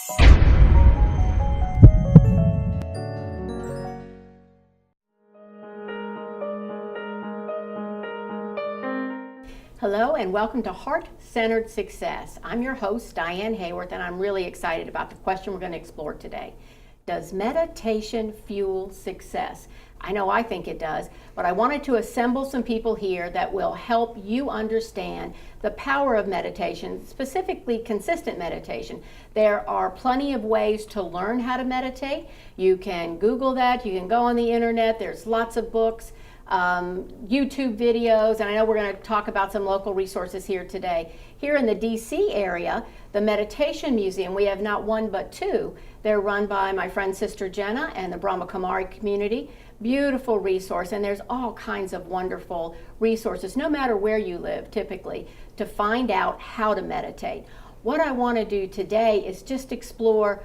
Hello and welcome to Heart-Centered Success. I'm your host, Diane Hayworth, and I'm really excited about the question we're going to explore today. Does meditation fuel success? I know I think it does, but I wanted to assemble some people here that will help you understand the power of meditation, specifically consistent meditation. There are plenty of ways to learn how to meditate. You can Google that, you can go on the internet, there's lots of books. YouTube videos, and I know we're going to talk about some local resources here today. Here in the DC area, the Meditation Museum, we have not one but two. They're run by my friend Sister Jenna and the Brahma Kumari community. Beautiful resource, and there's all kinds of wonderful resources, no matter where you live typically, to find out how to meditate. What I want to do today is just explore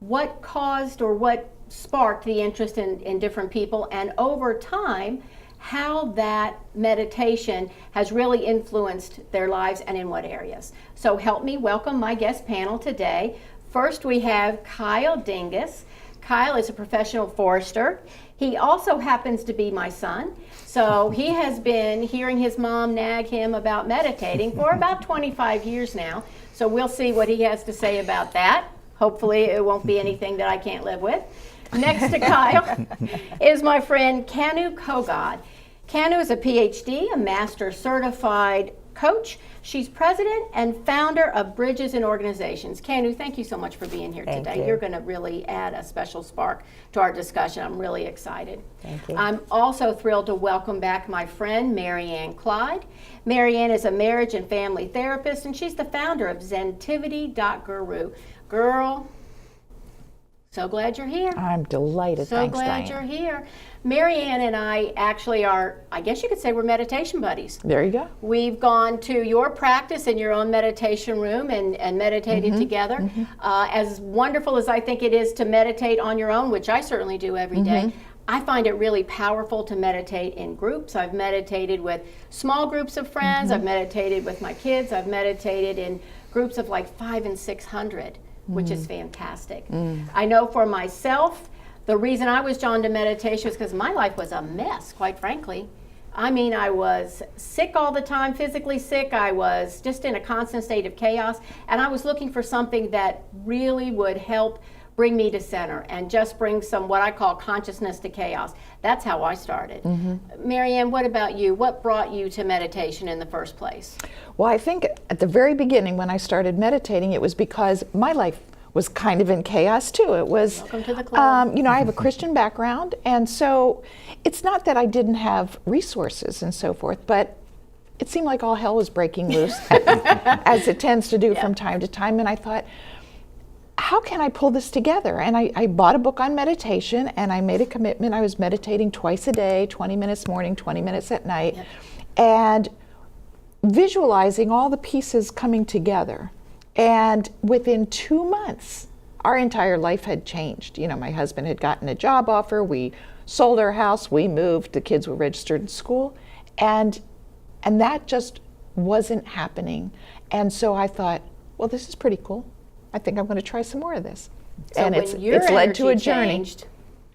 what caused or what sparked the interest in different people, and over time, how that meditation has really influenced their lives and in what areas. So help me welcome my guest panel today. First, we have Kyle Dingus. Kyle is a professional forester. He also happens to be my son. So he has been hearing his mom nag him about meditating for about 25 years now. So we'll see what he has to say about that. Hopefully it won't be anything that I can't live with. Next to Kyle is my friend Kanu Kogod. Kanu is a PhD, a master certified coach. She's president and founder of Bridges in Organizations. Kanu, thank you so much for being here today. Thank you. You're going to really add a special spark to our discussion. I'm really excited. Thank you. I'm also thrilled to welcome back my friend Marianne Clyde. Marianne is a marriage and family therapist, and she's the founder of Zentivity.guru. Girl, so glad you're here. I'm delighted. So Thanks, glad Diane. you're here. Marianne and I actually are, I guess you could say we're meditation buddies. There you go. We've gone to your practice in your own meditation room and meditated together. As wonderful as I think it is to meditate on your own, which I certainly do every day, I find it really powerful to meditate in groups. I've meditated with small groups of friends. I've meditated with my kids. I've meditated in groups of like 500 and 600. Which is fantastic. I know for myself, the reason I was drawn to meditation is because my life was a mess, quite frankly. I mean, I was sick all the time, physically sick. I was just in a constant state of chaos, and I was looking for something that really would help bring me to center and just bring some what I call consciousness to chaos. That's how I started. Marianne, what about you? What brought you to meditation in the first place? Well, I think at the very beginning when I started meditating, it was because my life was kind of in chaos too. It was, Welcome to the club. you know, I have a Christian background, and so it's not that I didn't have resources and so forth, but it seemed like all hell was breaking loose, as it tends to do from time to time, and I thought, how can I pull this together? And I bought a book on meditation, and I made a commitment. I was meditating twice a day, 20 minutes morning, 20 minutes at night, and visualizing all the pieces coming together. And within 2 months, our entire life had changed. You know, my husband had gotten a job offer, we sold our house, we moved, the kids were registered in school, and that just wasn't happening. And so I thought, well, this is pretty cool. I think I'm going to try some more of this. So and when it's your led to a energy journey. changed,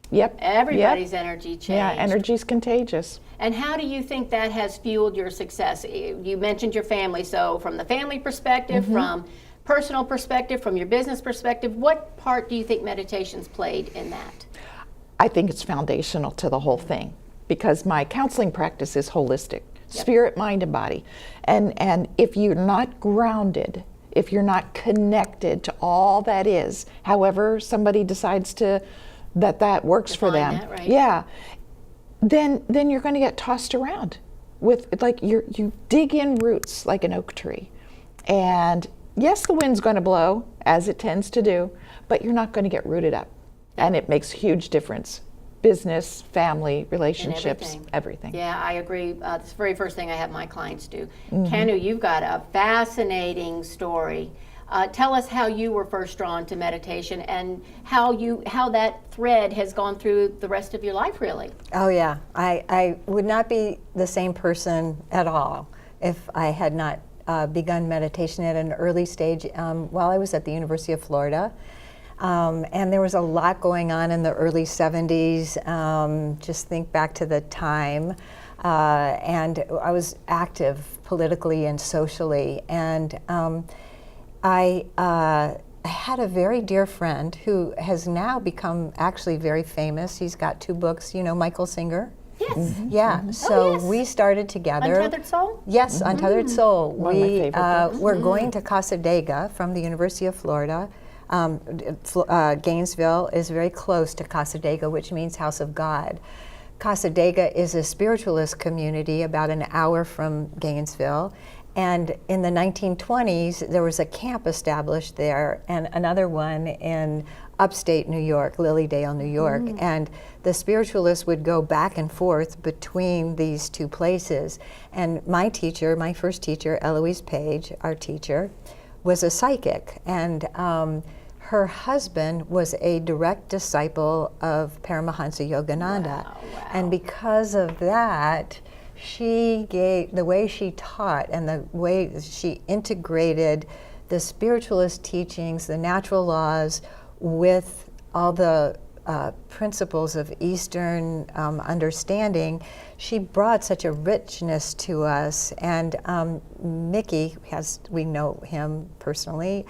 Yep. everybody's energy changed. Yeah, energy's contagious. And how do you think that has fueled your success? You mentioned your family, so from the family perspective, from personal perspective, from your business perspective, what part do you think meditation's played in that? I think it's foundational to the whole thing because my counseling practice is holistic, spirit, mind, and body. And if you're not grounded, if you're not connected to all that is, however somebody decides to that works for them, that, right? yeah, then you're going to get tossed around with like you dig in roots like an oak tree, and yes, the wind's going to blow as it tends to do, but you're not going to get rooted up, and it makes a huge difference. Business, family, relationships, everything. Yeah, I agree. That's the very first thing I have my clients do. Kanu, you've got a fascinating story. Tell us how you were first drawn to meditation and how that thread has gone through the rest of your life, really. Oh yeah, I would not be the same person at all if I had not begun meditation at an early stage while I was at the University of Florida. And there was a lot going on in the early 70s. Just think back to the time. And I was active politically and socially. And I had a very dear friend who has now become actually very famous. He's got 2 books, you know, Michael Singer. Yes. Yeah, so yes. we started together. Untethered Soul? Yes, Untethered Soul. One of my favorite books. We're going to Casadega from the University of Florida. Gainesville is very close to Casadega, which means House of God. Casadega is a spiritualist community about an hour from Gainesville. And in the 1920s, there was a camp established there and another one in upstate New York, Lilydale, New York. And the spiritualists would go back and forth between these 2 places. And my teacher, my first teacher, Eloise Page, our teacher, was a psychic. And her husband was a direct disciple of Paramahansa Yogananda. Wow. And because of that, the way she taught and the way she integrated the spiritualist teachings, the natural laws, with all the principles of Eastern understanding, she brought such a richness to us. And Mickey, we know him personally,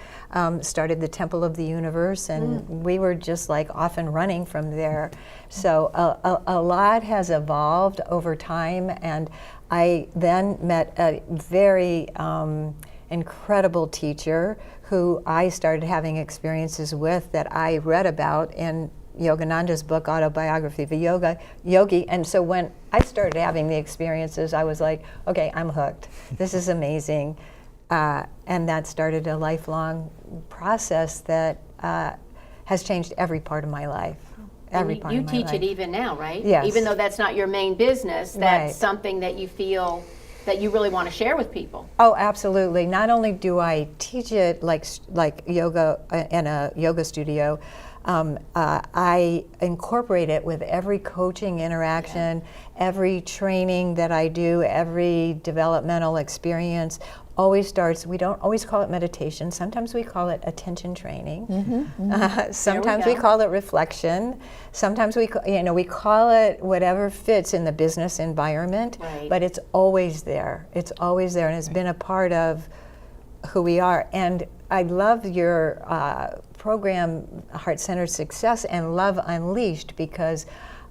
started the Temple of the Universe, and we were just like off and running from there. So a lot has evolved over time, and I then met a very incredible teacher who I started having experiences with that I read about in Yogananda's book, Autobiography of a Yogi. And so when I started having the experiences, I was like, okay, I'm hooked. This is amazing. And that started a lifelong process that has changed every part of my life. You teach it even now, right? Yes. Even though that's not your main business, that's Right. something that you feel that you really want to share with people. Oh, absolutely. Not only do I teach it like yoga in a yoga studio, I incorporate it with every coaching interaction, every training that I do, every developmental experience. Always starts, we don't always call it meditation. Sometimes we call it attention training. Sometimes we call it reflection. Sometimes we call it whatever fits in the business environment, Right. but it's always there. It's always there, and it's been a part of who we are. And I love your program, Heart-Centered Success, and Love Unleashed, because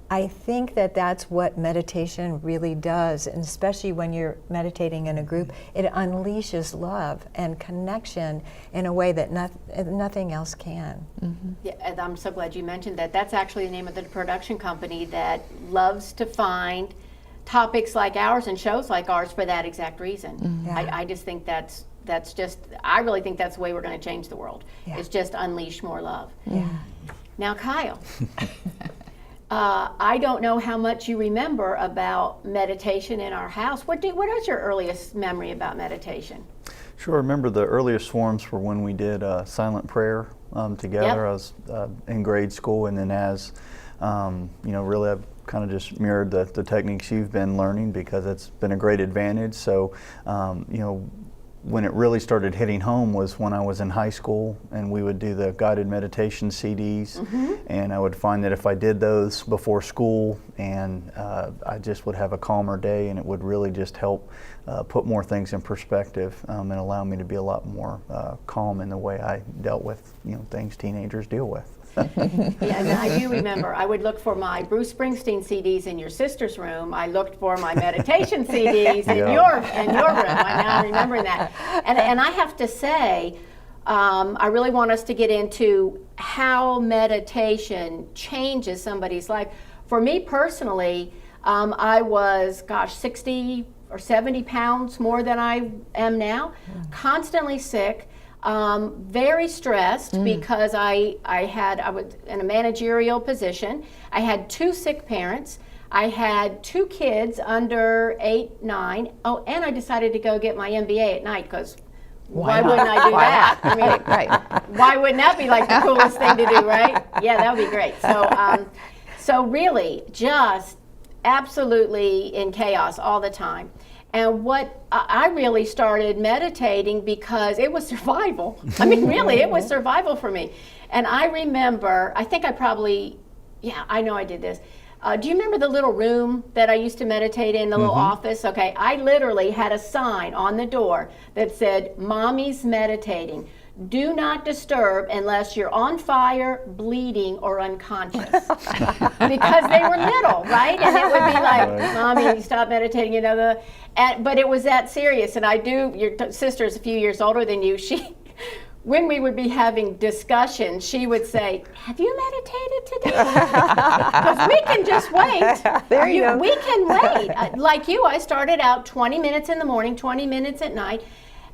I think that that's what meditation really does, and especially when you're meditating in a group, it unleashes love and connection in a way that nothing else can. Yeah, and I'm so glad you mentioned that. That's actually the name of the production company that loves to find topics like ours and shows like ours for that exact reason. Yeah. I just think that's just, I really think that's the way we're going to change the world. Yeah. Is just unleash more love. Yeah. Now, Kyle, I don't know how much you remember about meditation in our house. What is your earliest memory about meditation? Sure. I remember the earliest forms were when we did silent prayer together. Yep. I was in grade school, and then as really I've kind of just mirrored the techniques you've been learning, because it's been a great advantage. So when it really started hitting home was when I was in high school, and we would do the guided meditation CDs, and I would find that if I did those before school, and I just would have a calmer day, and it would really just help put more things in perspective and allow me to be a lot more calm in the way I dealt with things teenagers deal with. Yeah, and I do remember I would look for my Bruce Springsteen CDs in your sister's room. I looked for my meditation CDs in your room. I'm now remembering that. And I have to say, I really want us to get into how meditation changes somebody's life. For me personally, I was, 60 or 70 pounds more than I am now, constantly sick. Very stressed because I was in a managerial position. I had 2 sick parents. I had 2 kids under 8, 9. Oh, and I decided to go get my MBA at night, because why wouldn't I do that? I mean, Right. why wouldn't that be like the coolest thing to do, right? Yeah, that would be great. So really, just absolutely in chaos all the time. And what I really started meditating because it was survival. I mean, really, it was survival for me. And I remember, I think I probably, yeah, I know I did this. Do you remember the little room that I used to meditate in, the little office? Okay, I literally had a sign on the door that said, "Mommy's meditating. Do not disturb unless you're on fire, bleeding, or unconscious." Because they were little, right? And it would be like, "Mommy, stop meditating," you know. But it was that serious. And I do, your sister's a few years older than you. When we would be having discussions, she would say, "Have you meditated today?" Because we can just wait. There you go. We can wait. Like you, I started out 20 minutes in the morning, 20 minutes at night.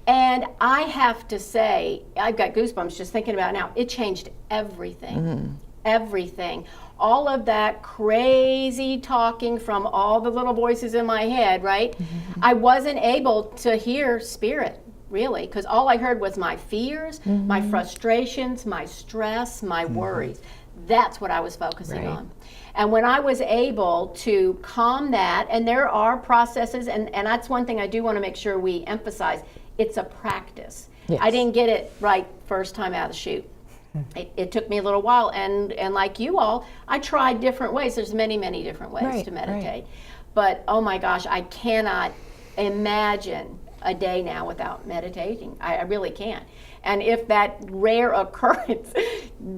And I have to say, I've got goosebumps just thinking about it now. It changed everything. Everything. All of that crazy talking from all the little voices in my head, right? I wasn't able to hear spirit, really, because all I heard was my fears, my frustrations, my stress, my worries. That's what I was focusing on. And when I was able to calm that, and there are processes, and that's one thing I do want to make sure we emphasize, it's a practice. Yes. I didn't get it right first time out of the chute. It took me a little while, and like you all, I tried different ways. There's many, many different ways to meditate. But oh my gosh, I cannot imagine a day now without meditating. I really can't. And if that rare occurrence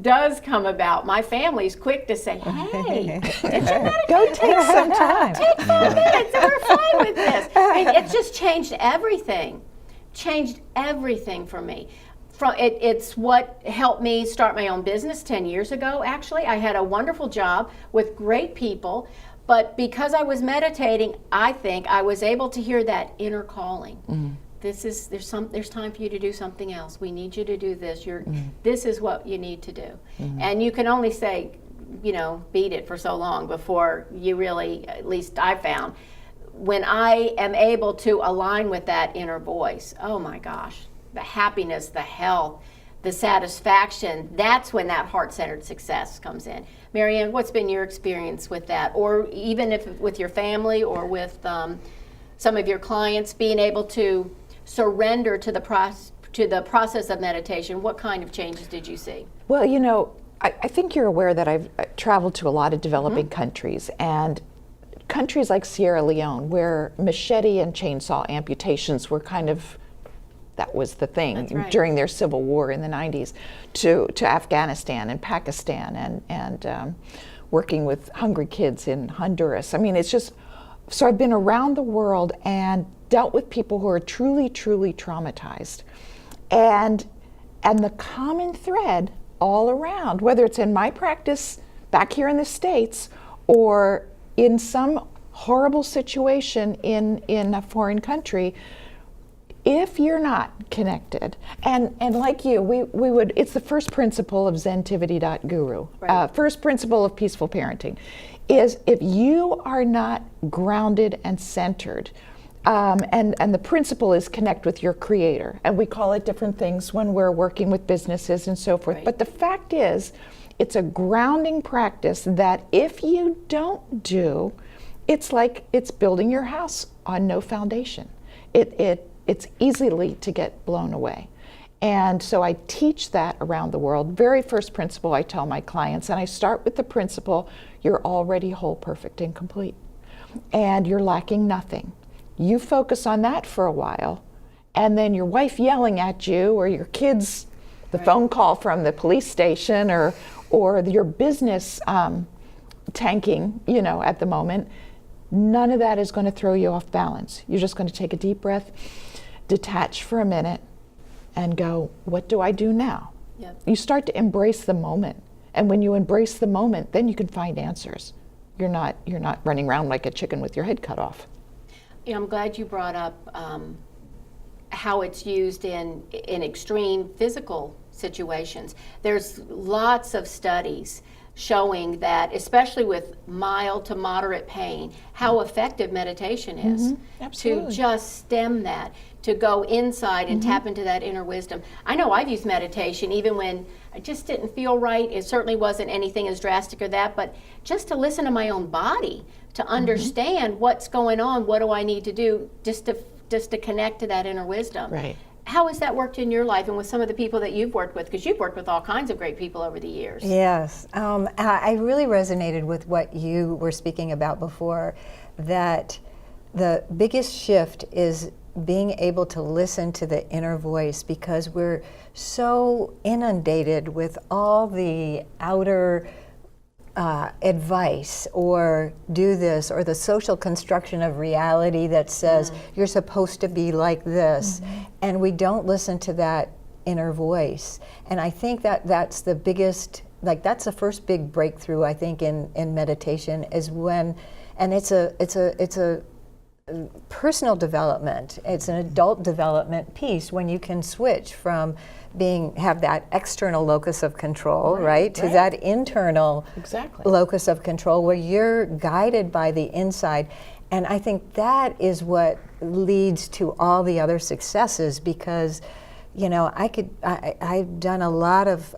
does come about, my family's quick to say, "Hey, did you meditate? Go take some time. Take 5 minutes, and we're fine with this." It's just changed everything. Changed everything for me. It's what helped me start my own business 10 years ago, actually. I had a wonderful job with great people, but because I was meditating, I think I was able to hear that inner calling. There's time for you to do something else. We need you to do this. This is what you need to do. And you can only say, beat it for so long before you really, at least I found, when I am able to align with that inner voice, oh my gosh, the happiness, the health, the satisfaction, that's when that heart-centered success comes in. Marianne, what's been your experience with that? Or even if with your family or with some of your clients, being able to surrender to the process of meditation, what kind of changes did you see? Well, I think you're aware that I've traveled to a lot of developing countries, and countries like Sierra Leone, where machete and chainsaw amputations were that was the thing during their civil war in the 90s, to Afghanistan and Pakistan and working with hungry kids in Honduras. I mean, it's just, so I've been around the world and dealt with people who are truly, truly traumatized. And the common thread all around, whether it's in my practice back here in the States or in some horrible situation in a foreign country, if you're not connected, and like you, we would, it's the first principle of Zentivity.guru, first principle of peaceful parenting, is if you are not grounded and centered, and the principle is connect with your creator, and we call it different things when we're working with businesses and so forth, but the fact is, it's a grounding practice that if you don't do, it's like it's building your house on no foundation. It's easily to get blown away. And so I teach that around the world. Very first principle I tell my clients, and I start with the principle, you're already whole, perfect, and complete. And you're lacking nothing. You focus on that for a while, and then your wife yelling at you, or your kids, the phone call from the police station, or your business tanking, at the moment, none of that is going to throw you off balance. You're just going to take a deep breath, detach for a minute, and go, what do I do now? Yep. You start to embrace the moment. And when you embrace the moment, then you can find answers. You're not running around like a chicken with your head cut off. I'm glad you brought up how it's used in extreme physical situations. There's lots of studies showing that, especially with mild to moderate pain, how effective meditation is to just stem that, to go inside and tap into that inner wisdom. I know I've used meditation even when I just didn't feel right. It certainly wasn't anything as drastic or that, but just to listen to my own body, to understand what's going on, what do I need to do, just to connect to that inner wisdom. Right. How has that worked in your life and with some of the people that you've worked with? Because you've worked with all kinds of great people over the years. Yes, I really resonated with what you were speaking about before, that the biggest shift is being able to listen to the inner voice, because we're so inundated with all the outer advice, or do this, or the social construction of reality that says you're supposed to be like this, and we don't listen to that inner voice. And I think that that's the biggest, like that's the first big breakthrough I think in meditation, is when, and it's a personal development, it's an adult development piece, when you can switch from have that external locus of control, right, to that internal locus of control where you're guided by the inside. And I think that is what leads to all the other successes, because you know, I've done a lot of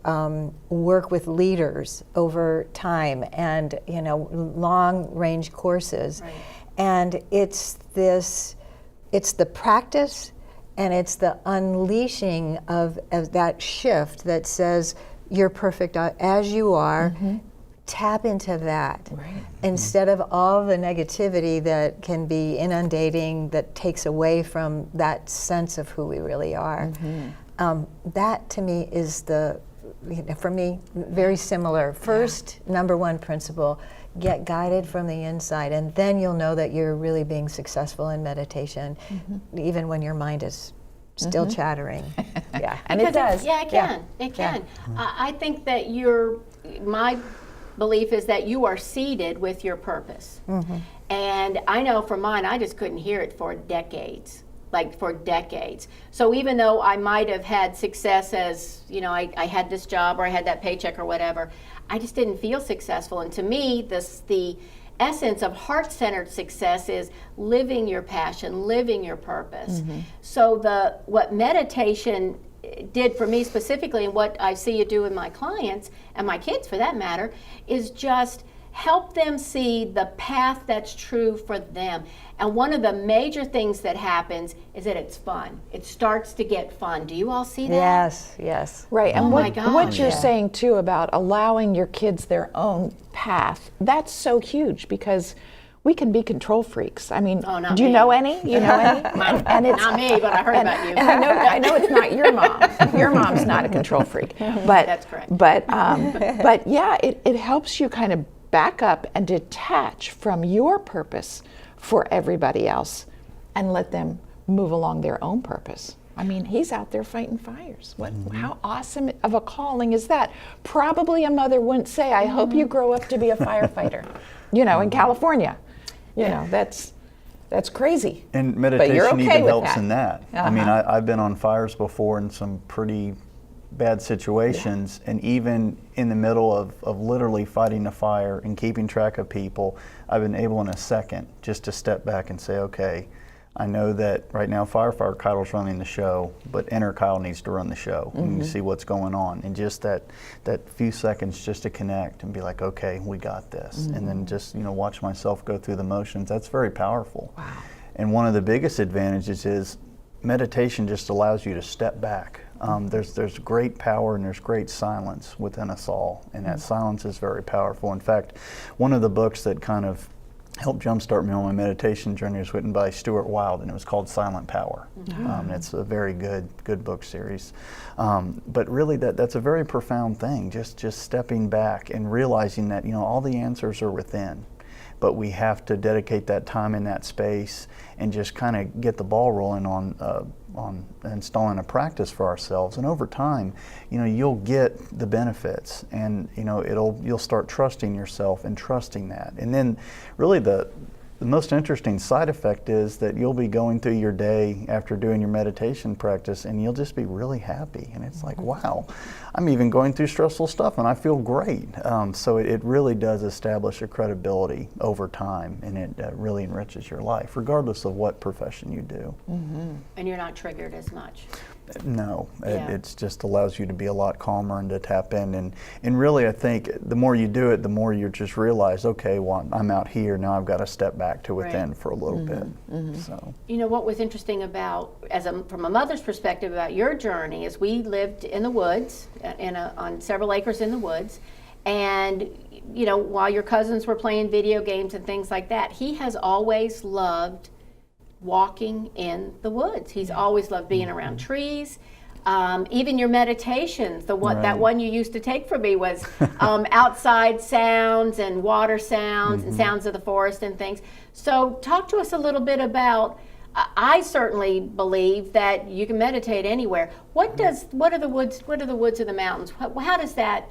work with leaders over time, and you know, long range courses. Right. And it's the practice, and it's the unleashing of that shift that says you're perfect as you are. Tap into that, instead of all the negativity that can be inundating, that takes away from that sense of who we really are. That to me is for me, very similar. First, number one principle, get guided from the inside, and then you'll know that you're really being successul in meditation, even when your mind is still chattering. And it does. It can. I think that my belief is that you are seated with your purpose. And I know for mine, I just couldn't hear it for decades. So even though I might have had success as, you know, I had this job or I had that paycheck or whatever, I just didn't feel successful. And to me, the essence of heart-centered success is living your passion, living your purpose. So what meditation did for me specifically, and what I see you do with my clients, and my kids for that matter, is just help them see the path that's true for them. And one of the major things that happens is that it's fun. It starts to get fun. Do you all see that? Yes. Right, and my gosh. what you're saying too about allowing your kids their own path, that's so huge, because we can be control freaks. I mean, do you know any? You know any? And it's not me, but I heard about you. And I know it's not your mom. Your mom's not a control freak. But that's correct. But yeah, it helps you kind of back up and detach from your purpose for everybody else, and let them move along their own purpose. I mean, he's out there fighting fires. How awesome of a calling is that? Probably a mother wouldn't say, I hope you grow up to be a firefighter, you know, in California. You know, that's crazy. And meditation even helps in that. I mean, Uh-huh. I've been on fires before in some pretty bad situations, and even in the middle of literally fighting a fire and keeping track of people, I've been able in a second just to step back and say, okay, I know that right now firefighter Kyle's running the show, but inner Kyle needs to run the show and see what's going on. And just that few seconds just to connect and be like, okay, we got this. And then just, you know, watch myself go through the motions. That's very powerful. Wow. And one of the biggest advantages is meditation just allows you to step back. There's great power and there's great silence within us all, and that silence is very powerful. In fact, one of the books that kind of helped jumpstart me on my meditation journey was written by Stuart Wilde, and it was called Silent Power. It's a very good book series. But really that's a very profound thing, just stepping back and realizing that, you know, all the answers are within. But we have to dedicate that time in that space and just kind of get the ball rolling on installing a practice for ourselves. And over time, you know, you'll get the benefits, and you know, you'll start trusting yourself and trusting that. And then, really, the the most interesting side effect is that you'll be going through your day after doing your meditation practice and you'll just be really happy. And it's like, wow, I'm even going through stressful stuff and I feel great. So it really does establish a credibility over time, and it really enriches your life, regardless of what profession you do. And you're not triggered as much. No, Yeah. it just allows you to be a lot calmer and to tap in. And really, I think the more you do it, the more you just realize, okay, well, I'm out here, now I've got to step back to within for a little bit. So. You know, what was interesting about, from a mother's perspective about your journey, is we lived in the woods, on several acres in the woods, and you know, while your cousins were playing video games and things like that, he has always loved walking in the woods. He's always loved being around trees. Even your meditations, that one you used to take from me was outside sounds and water sounds and sounds of the forest and things. So talk to us a little bit about, I certainly believe that you can meditate anywhere. What are the woods or the mountains? How does that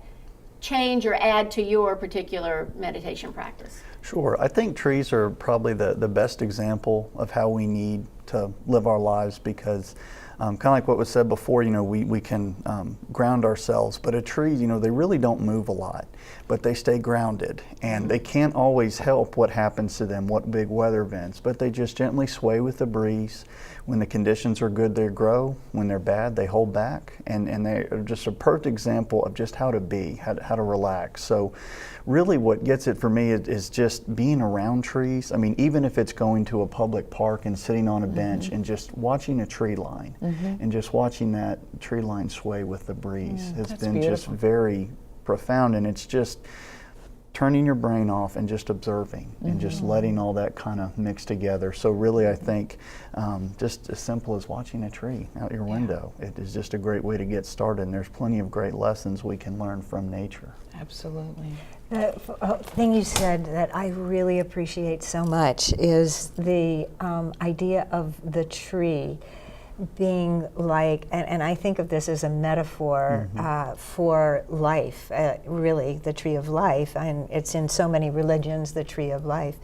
change or add to your particular meditation practice? Sure. I think trees are probably the best example of how we need to live our lives, because kind of like what was said before, you know, we can ground ourselves, but a tree, you know, they really don't move a lot, but they stay grounded, and they can't always help what happens to them, what big weather events, but they just gently sway with the breeze. When the conditions are good, they grow. When they're bad, they hold back, and they are just a perfect example of just how to be, how to relax. So really what gets it for me is just being around trees. I mean, even if it's going to a public park and sitting on a bench and just watching a tree line and just watching that tree line sway with the breeze has been just very profound. And it's just turning your brain off and just observing and just letting all that kind of mix together. So really, I think just as simple as watching a tree out your window, it is just a great way to get started. And there's plenty of great lessons we can learn from nature. Absolutely. The thing you said that I really appreciate so much is the idea of the tree being like, and I think of this as a metaphor for life, really, the tree of life, and it's in so many religions, the tree of life.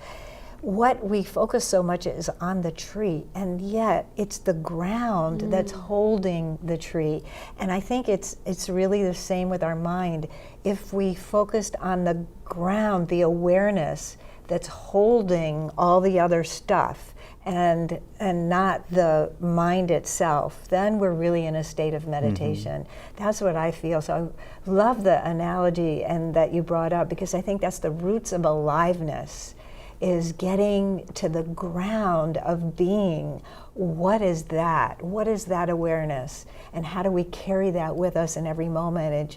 What we focus so much is on the tree, and yet it's the ground that's holding the tree. And I think it's really the same with our mind. If we focused on the ground, the awareness that's holding all the other stuff, and not the mind itself, then we're really in a state of meditation. That's what I feel. So I love the analogy and that you brought up, because I think that's the roots of aliveness, is getting to the ground of being. What is that? What is that awareness? And how do we carry that with us in every moment?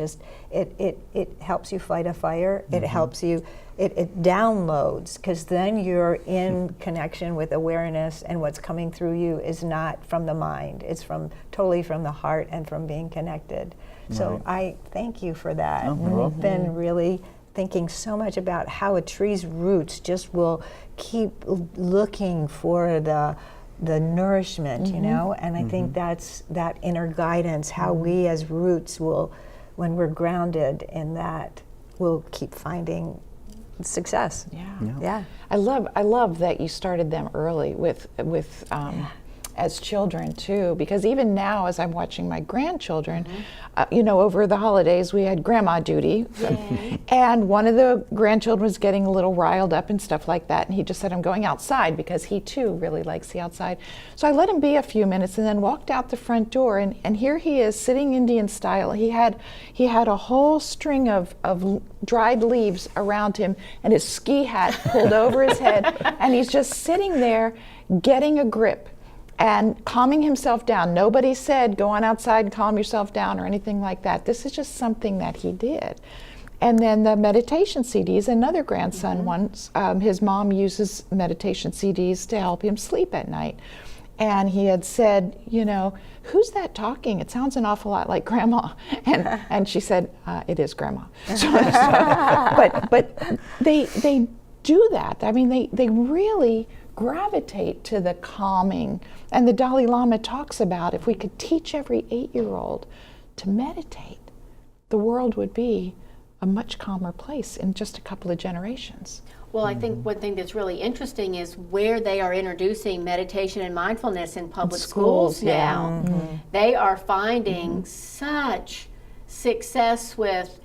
It helps you fight a fire. It helps you, it downloads, because then you're in connection with awareness, and what's coming through you is not from the mind. It's totally from the heart and from being connected. So I thank you for that. We've been really thinking so much about how a tree's roots just will keep looking for the nourishment, you know, and I think that's that inner guidance, how we as roots will, when we're grounded in that, will keep finding success. Yeah. I love that you started them early with as children too, because even now as I'm watching my grandchildren, you know, over the holidays we had grandma duty, and one of the grandchildren was getting a little riled up and stuff like that, and he just said, I'm going outside, because he too really likes the outside. So I let him be a few minutes and then walked out the front door, and here he is sitting Indian style. He had a whole string of dried leaves around him and his ski hat pulled over his head, and he's just sitting there getting a grip and calming himself down. Nobody said, go on outside and calm yourself down or anything like that. This is just something that he did. And then the meditation CDs, another grandson once, his mom uses meditation CDs to help him sleep at night. And he had said, you know, who's that talking? It sounds an awful lot like Grandma. And she said, it is Grandma. But they do that. I mean, they really gravitate to the calming. And the Dalai Lama talks about, if we could teach every 8-year-old to meditate, the world would be a much calmer place in just a couple of generations. Well, I think one thing that's really interesting is where they are introducing meditation and mindfulness in public schools now. They are finding such success with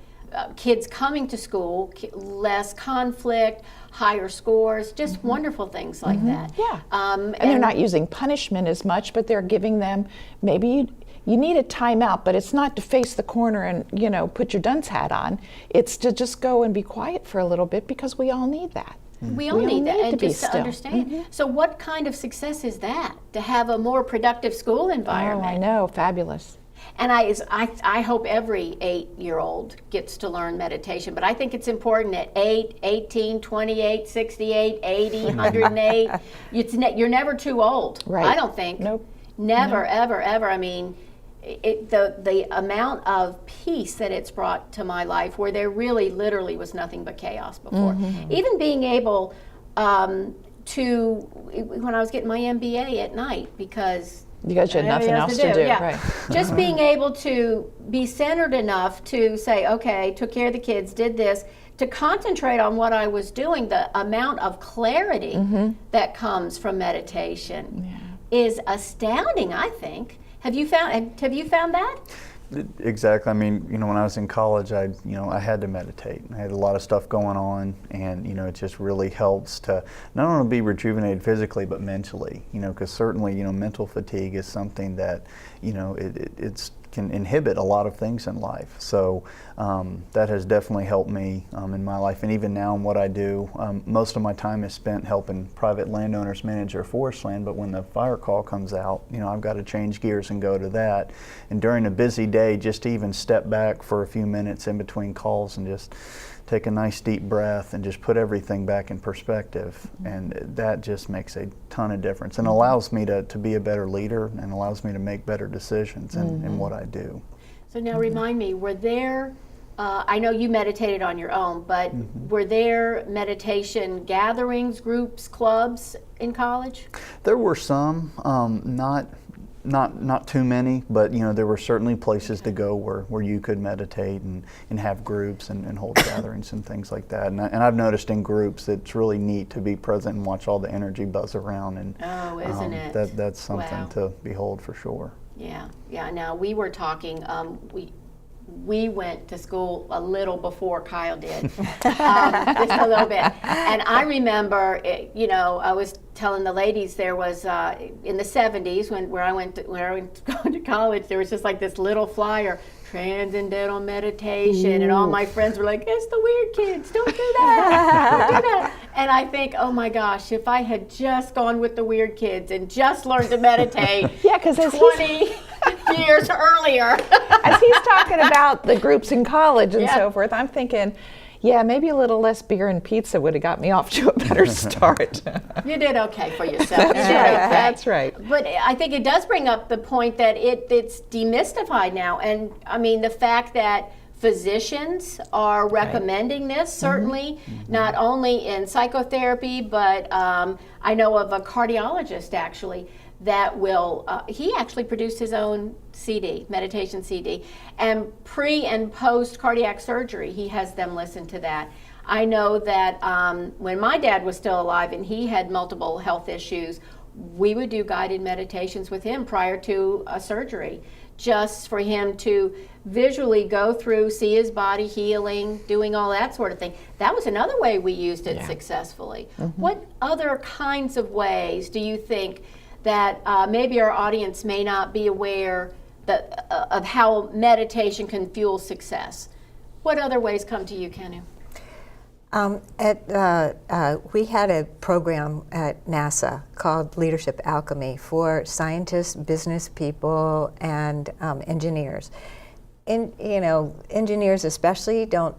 kids coming to school, less conflict, higher scores, just wonderful things like that. Yeah. And they're not using punishment as much, but they're giving them, maybe you need a timeout, but it's not to face the corner and, you know, put your dunce hat on. It's to just go and be quiet for a little bit, because we all need that. We all need that, and to be just to still. understand. So what kind of success is that, to have a more productive school environment? Oh, I know, fabulous. And I hope every 8-year-old gets to learn meditation, but I think it's important at 8, 18, 28, 68, 80, 108. You're never too old, Right. I don't think. Nope. Never, ever, ever. I mean, the amount of peace that it's brought to my life, where there really literally was nothing but chaos before. Even being able to, when I was getting my MBA at night, because You guys had nothing else to do, yeah. right? Just being able to be centered enough to say, okay, took care of the kids, did this, to concentrate on what I was doing. The amount of clarity that comes from meditation is astounding, I think. Have you found that? Exactly. I mean, you know, when I was in college, I had to meditate. I had a lot of stuff going on, and you know, it just really helps to not only be rejuvenated physically, but mentally. You know, because certainly, you know, mental fatigue is something that, you know, it's can inhibit a lot of things in life. So that has definitely helped me in my life, and even now in what I do. Most of my time is spent helping private landowners manage their forest land, but when the fire call comes out, you know, I've got to change gears and go to that. And during a busy day, just to even step back for a few minutes in between calls and just take a nice deep breath and just put everything back in perspective, and that just makes a ton of difference and allows me to be a better leader and allows me to make better decisions in what I do. So now remind me, were there, I know you meditated on your own, but were there meditation gatherings, groups, clubs in college? There were some, not too many, but you know, there were certainly places to go where you could meditate and have groups and hold gatherings and things like that. And I've noticed in groups it's really neat to be present and watch all the energy buzz around. And Oh, isn't it? That's something Wow. to behold for sure. Yeah. Now we were talking. We went to school a little before Kyle did, just a little bit. And I remember, you know, I was telling the ladies there was in the '70s when I went to go to college. There was just like this little flyer, transcendental meditation, and all my friends were like, "It's the weird kids. Don't do that. Don't do that." And I think, oh my gosh, if I had just gone with the weird kids and just learned to meditate, Yeah, because 20 years earlier. as he's talking about the groups in college and Yeah. so forth, I'm thinking, yeah, maybe a little less beer and pizza would have got me off to a better start. You did okay for yourself. You did okay. That's right. But I think it does bring up the point that it's demystified now. And I mean, the fact that physicians are recommending this, certainly, not only in psychotherapy, but I know of a cardiologist actually that will, he actually produced his own CD, meditation CD, and pre and post cardiac surgery, he has them listen to that. I know that when my dad was still alive and he had multiple health issues, we would do guided meditations with him prior to a surgery, just for him to visually go through, see his body healing, doing all that sort of thing. That was another way we used it successfully. What other kinds of ways do you think that maybe our audience may not be aware that, of how meditation can fuel success? What other ways come to you, Kenu? We had a program at NASA called Leadership Alchemy for scientists, business people, and engineers. Engineers especially don't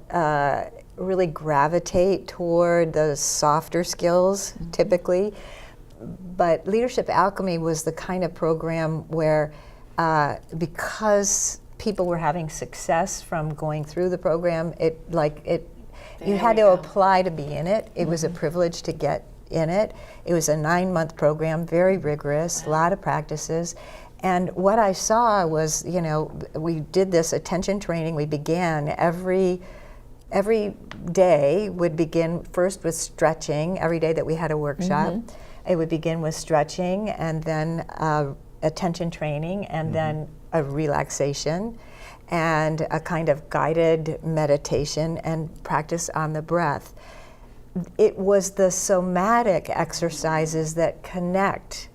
really gravitate toward those softer skills typically. But Leadership Alchemy was the kind of program where, because people were having success from going through the program, you had to apply to be in it. It was a privilege to get in it. It was a 9-month program, very rigorous, a lot of practices. And what I saw was, we did this attention training. We began every every day would begin first with stretching. Every day that we had a workshop, it would begin with stretching, and then attention training, and then a relaxation, and a kind of guided meditation and practice on the breath. It was the somatic exercises that connect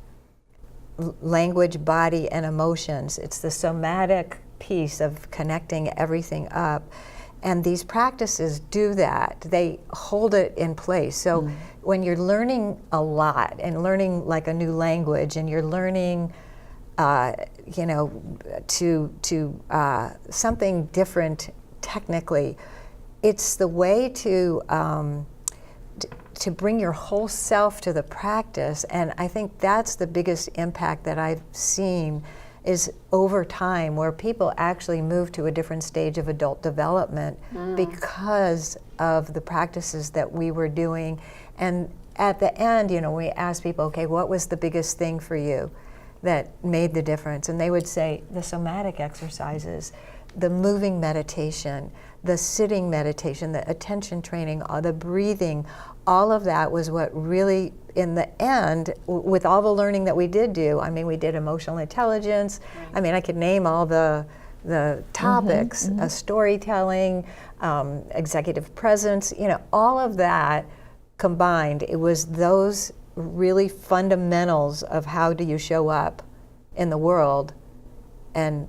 language, body, and emotions. It's the somatic piece of connecting everything up. And these practices do that. They hold it in place. So when you're learning a lot and learning like a new language, and you're learning, to something different technically, it's the way to bring your whole self to the practice. And I think that's the biggest impact that I've seen, is over time, where people actually move to a different stage of adult development because of the practices that we were doing. And at the end, we asked people, okay, what was the biggest thing for you that made the difference? And they would say the somatic exercises, the moving meditation, the sitting meditation, the attention training, the breathing. All of that was what really, in the end, with all the learning that we did do, we did emotional intelligence. I could name all the topics, storytelling, executive presence, all of that combined. It was those really fundamentals of how do you show up in the world and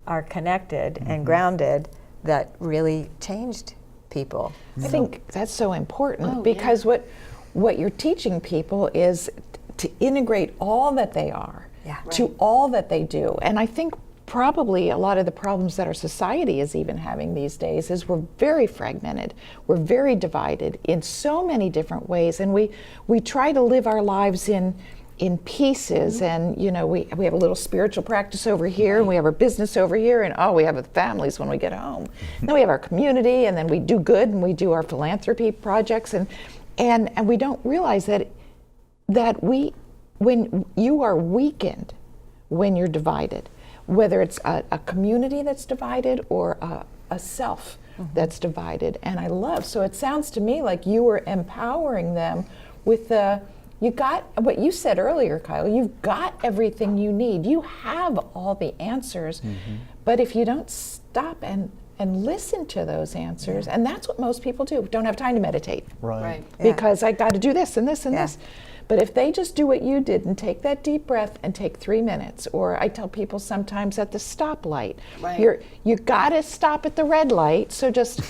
are connected and grounded that really changed people. I think that's so important because what you're teaching people is to integrate all that they are to all that they do. And I think probably a lot of the problems that our society is even having these days is we're very fragmented, we're very divided in so many different ways, and we try to live our lives in pieces, and we have a little spiritual practice over here, and we have our business over here, and we have the families when we get home. Then we have our community, and then we do good, and we do our philanthropy projects, and we don't realize that when you are weakened, when you're divided, whether it's a community that's divided or a self that's divided. And I love, so it sounds to me like you were empowering them with you got what you said earlier, Kyle, you've got everything you need. You have all the answers, but if you don't stop and listen to those answers, and that's what most people do, don't have time to meditate. Right. Because I got to do this and this and this. But if they just do what you did and take that deep breath and take 3 minutes, or I tell people sometimes at the stoplight, you got to stop at the red light, so just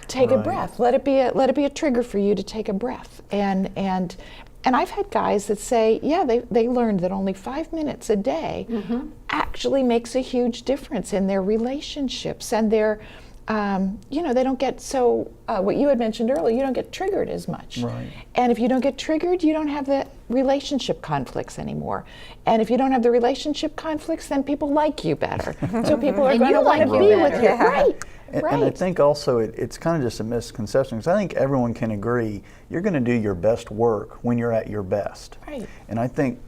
take a breath. Let it be a trigger for you to take a breath. And I've had guys that say, they learned that only 5 minutes a day actually makes a huge difference in their relationships and their they don't get what you had mentioned earlier, you don't get triggered as much. Right. And if you don't get triggered, you don't have the relationship conflicts anymore. And if you don't have the relationship conflicts, then people like you better. So people are going to want to be with you. Right. And I think also it's kind of just a misconception, because I think everyone can agree you're going to do your best work when you're at your best. Right. And I think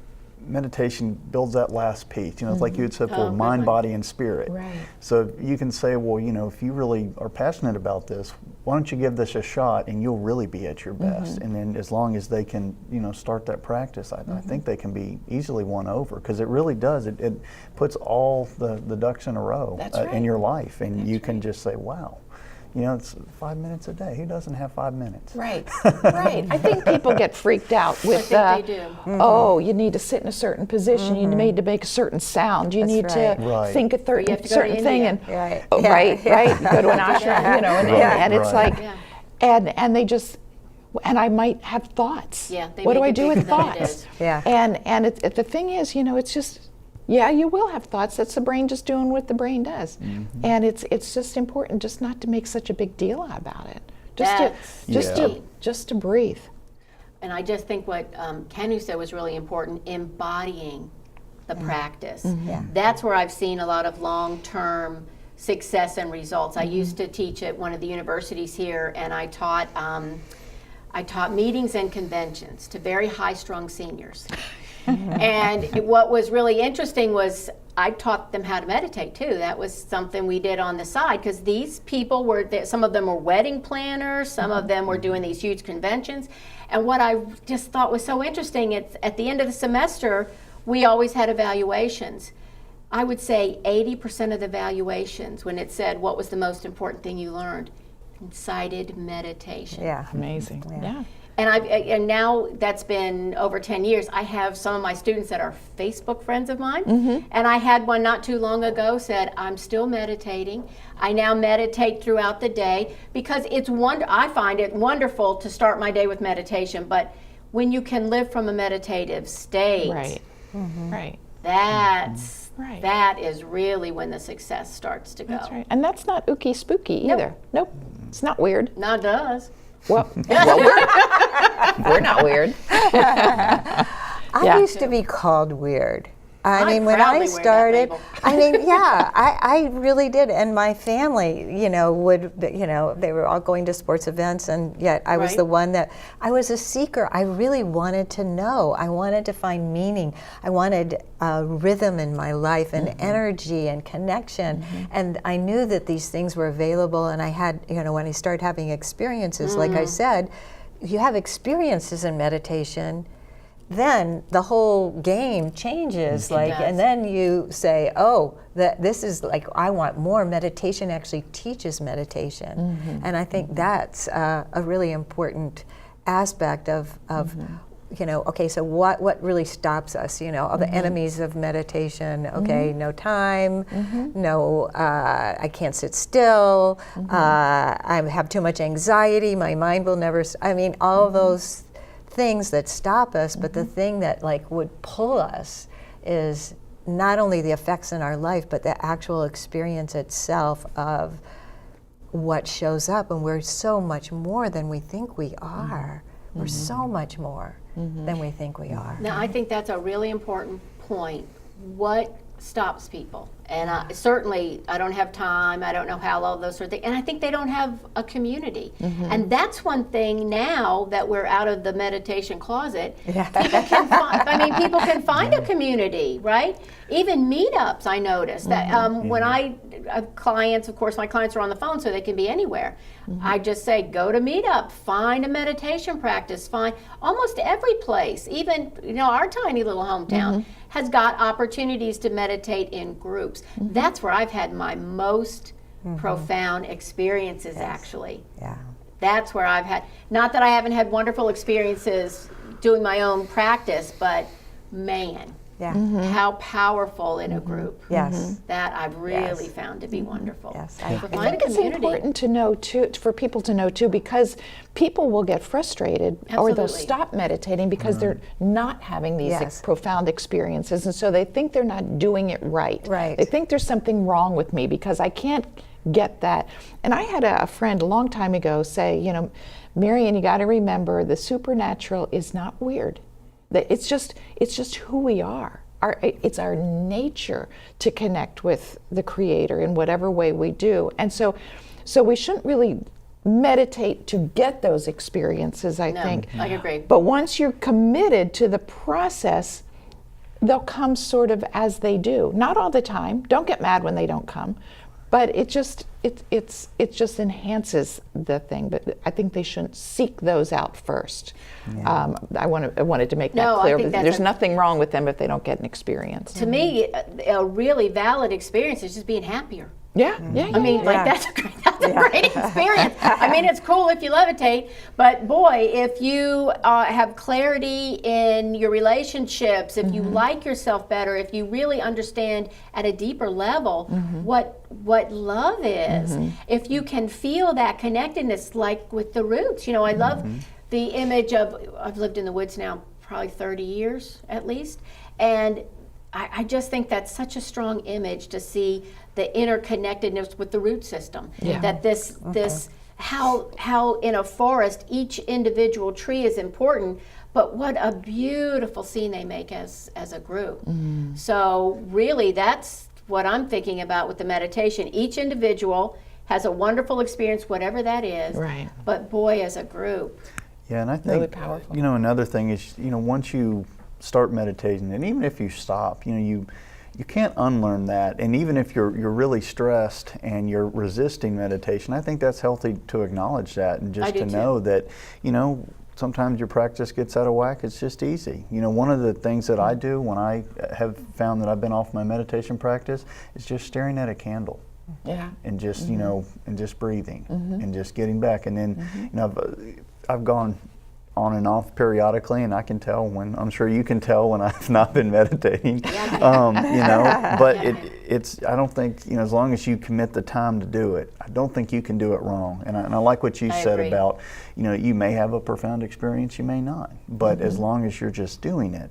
meditation builds that last piece. It's like you had said before, mind, body, and spirit. Right. So you can say, well, if you really are passionate about this, why don't you give this a shot and you'll really be at your best. And then as long as they can, start that practice, I think they can be easily won over, because it really does. It puts all the ducks in a row in your life, and you can just say, wow. It's 5 minutes a day. Who doesn't have 5 minutes? Right, right. I think people get freaked out with, they do. You need to sit in a certain position. You need to make a certain sound. You need to think a certain thing. And right. Go to an ashram, and it's like, and they just, and I might have thoughts. Yeah, what do I do with than it thoughts? is. And the thing is, it's just. Yeah, you will have thoughts. That's the brain just doing what the brain does. And it's just important just not to make such a big deal about it. Just to breathe. And I just think what Kenu said was really important, embodying the practice. That's where I've seen a lot of long-term success and results. I used to teach at one of the universities here, and I taught meetings and conventions to very high-strung seniors. And what was really interesting was I taught them how to meditate too. That was something we did on the side, because these people were, some of them were wedding planners, some of them were doing these huge conventions. And what I just thought was so interesting, it's at the end of the semester, we always had evaluations. I would say 80% of the evaluations, when it said what was the most important thing you learned, cited meditation. Yeah. Amazing. Yeah. And now that's been over 10 years. I have some of my students that are Facebook friends of mine, and I had one not too long ago said, I'm still meditating. I now meditate throughout the day, because I find it wonderful to start my day with meditation, but when you can live from a meditative state, Right. Right. that is really when the success starts to go. That's right. And that's not ooky spooky Nope. either. Nope. It's not weird. Now it does. Well, we're not weird. I Yeah. used to be called weird. I I mean, when proudly I wear that started, label. I mean, yeah, I really did. And my family, they were all going to sports events, and yet I was Right. the one that, I was a seeker. I really wanted to know. I wanted to find meaning. I wanted rhythm in my life and energy and connection. And I knew that these things were available, and I had, when I started having experiences, like I said, you have experiences in meditation, then the whole game changes, does. and then you say, oh, that this is like, I want more. Meditation actually teaches meditation. And I think that's a really important aspect of okay, so what really stops us, all the enemies of meditation, okay, no time, no, I can't sit still, I have too much anxiety, my mind will never, all of those things that stop us, but the thing that would pull us is not only the effects in our life, but the actual experience itself of what shows up. And we're so much more than we think we are. We're so much more than we think we are. Now, I think that's a really important point. What stops people? And certainly, I don't have time, I don't know how, all those sort of things. And I think they don't have a community. And that's one thing now that we're out of the meditation closet. Yeah. People can find a community, right? Even meetups, I noticed that when I have clients, of course, my clients are on the phone, so they can be anywhere. I just say, go to Meetup, find a meditation practice, find almost every place, even our tiny little hometown has got opportunities to meditate in groups. That's where I've had my most profound experiences, actually. Yeah. That's where I've had, not that I haven't had wonderful experiences doing my own practice, but man, Yeah. how powerful in a group. Yes. That I've really found to be wonderful. Yes. So I find a think it's community. important to know too, for people to know too, because people will get frustrated or they'll Absolutely. stop meditating because they're not having these Yes. profound experiences, and so they think they're not doing it right. Right. They think there's something wrong with me because I can't get that. And I had a friend a long time ago say, Marian, you got to remember the supernatural is not weird. That it's just who we are. It's our nature to connect with the Creator in whatever way we do. And so we shouldn't really meditate to get those experiences, I think. I agree. But once you're committed to the process, they'll come sort of as they do. Not all the time. Don't get mad when they don't come. But it just enhances the thing. But I think they shouldn't seek those out first. I wanted to make that No, I clear. think that's There's a- nothing wrong with them if they don't get an experience. To me, a really valid experience is just being happier. Yeah. I mean, Yeah. that's a great experience. I mean, it's cool if you levitate, but boy, if you have clarity in your relationships, if you like yourself better, if you really understand at a deeper level what love is, if you can feel that connectedness, like with the roots. I love the image of, I've lived in the woods now probably 30 years at least, and I just think that's such a strong image to see the interconnectedness with the root system. Yeah. That this how in a forest each individual tree is important, but what a beautiful scene they make as a group. So really, that's what I'm thinking about with the meditation. Each individual has a wonderful experience, whatever that is. Right. But boy, as a group. Yeah, and I think Really powerful. another thing is once you start meditating, and even if you stop, you you can't unlearn that. And even if you're really stressed and you're resisting meditation, I think that's healthy to acknowledge that, and just to know that, you know, sometimes your practice gets out of whack. It's just easy. You know, one of the things that I do when I have found that I've been off my meditation practice is just staring at a candle. Yeah. And just, you know, and just breathing and just getting back. And then, you know, I've gone on and off periodically, and I can tell when, I'm sure you can tell when I've not been meditating, you know, but it's, I don't think, you know, as long as you commit the time to do it, I don't think you can do it wrong. And I like what you said about, you know, you may have a profound experience, you may not, but as long as you're just doing it,